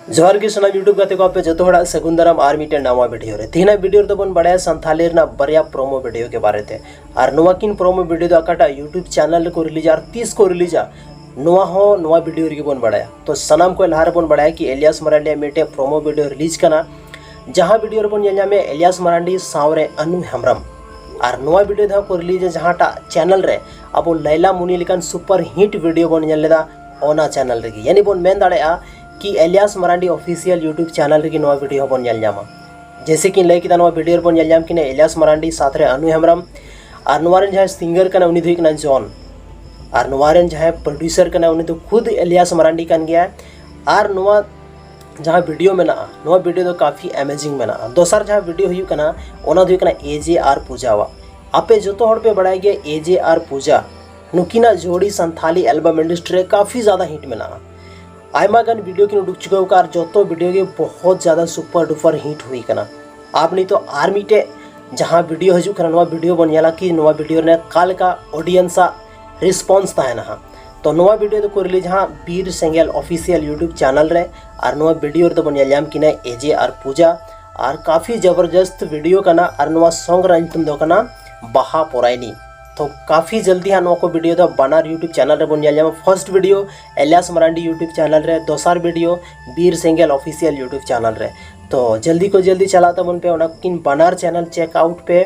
जोहार गे सना यूट्यूब गाते को आपे जतो हड़ा सगुंदरम आर मिटे नवा वीडियो रे तीना वीडियो रे बन बड़ाया संथाली रे बरिया प्रोमो वीडियो के बारे थे और नवा किन प्रोमो वीडियो अकाटा यूट्यूब चैनल को रिलीज और 30 को रिलीज नवा वीडियो रे बन बड़ाया तो सनाम को लहार बन बड़ाया कि एलियास मरांडी मिटे प्रोमो वीडियो रिलीज करना जहां वीडियो रे बन में एलियास मरांडी सावरे अनु हेम्ब्रम और नवा वीडियो दा को रिलीज जहांटा चैनल रे अब लैला मुनी लेकन सुपर हिट वीडियो बन लेदा ओना चैनल रे यानी बन मेन दाड़े कि Elias Marandi official YouTube channel रे नवा वीडियो बन जामा जैसे कि लय कि नवा वीडियो बन जाम कि एलियास मरांडी साथ रे अनु हेम्ब्रम और नवारेन जहां सिंगर कना उनी दुई जॉन और नवारेन जहां प्रोड्यूसर कना उनी तो खुद एलियास मरांडी कन गया और नवा जहां वीडियो में नवा वीडियो तो काफ़ी अमेजिंग में दोसर जहां वीडियो हुई कना ओना दुई कना AJR पूजावा आपे जो तो पे बढ़ाई गया AJR पूजा नुकिना जोड़ी संथाली एल्बम इंडस्ट्री काफ़ी ज़्यादा हिट में आयमा गन वीडियो की उडुक चुका कार जो तो वीडियो के बहुत ज़्यादा सुपर डुपर हिट हुई कना आप नहीं तो आर मिटे जहाँ वीडियो हजू कना नवा वीडियो बन जाला कि नवा वीडियो ने काल का ऑडियंस रिस्पॉन्स था तो नवा वीडियो तो को रिलीज हाँ बीर सेंगेल ऑफिशियल यूट्यूब चैनल रे और नवा वीडियो तो बन जाम कि AJR पूजा और काफ़ी ज़बरदस्त वीडियो कना और नवा सॉन्ग रंतुम दो कना बाहा पोरायनी तो काफ़ी जल्दी हाँ को वीडियो तो बनार यूट्यूब चैनल रे बन जाम first video Elias Marandi YouTube channel रे दोसर video Bir Sengel official YouTube channel रे तो जल्दी को जल्दी चलाता बन पे किन बनार चैनल चेकआउट पे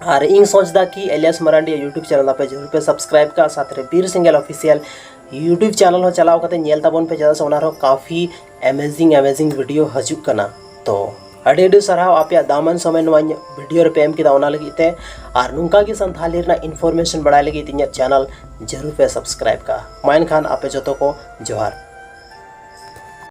और इंग सोचदा कि एलियास मरांडी यूट्यूब चैनल पे जरूर पे सब्सक्राइब का साथ रे बीर सेंगेल ऑफिशियल यूट्यूब चैनल हो चलाओ कते नेलता बन पे ज़्यादा सोनार काफ़ी अमेजिंग वीडियो हजूक कना तो अड़े साराव आप दामन समय वीडियो पे एम किदा लगे और नुका की संथाली इन्फॉर्मेशन बढ़ाए लगे चैनल जरूर पे सब्सक्राइब का माइन खान आपे जो को जोहार।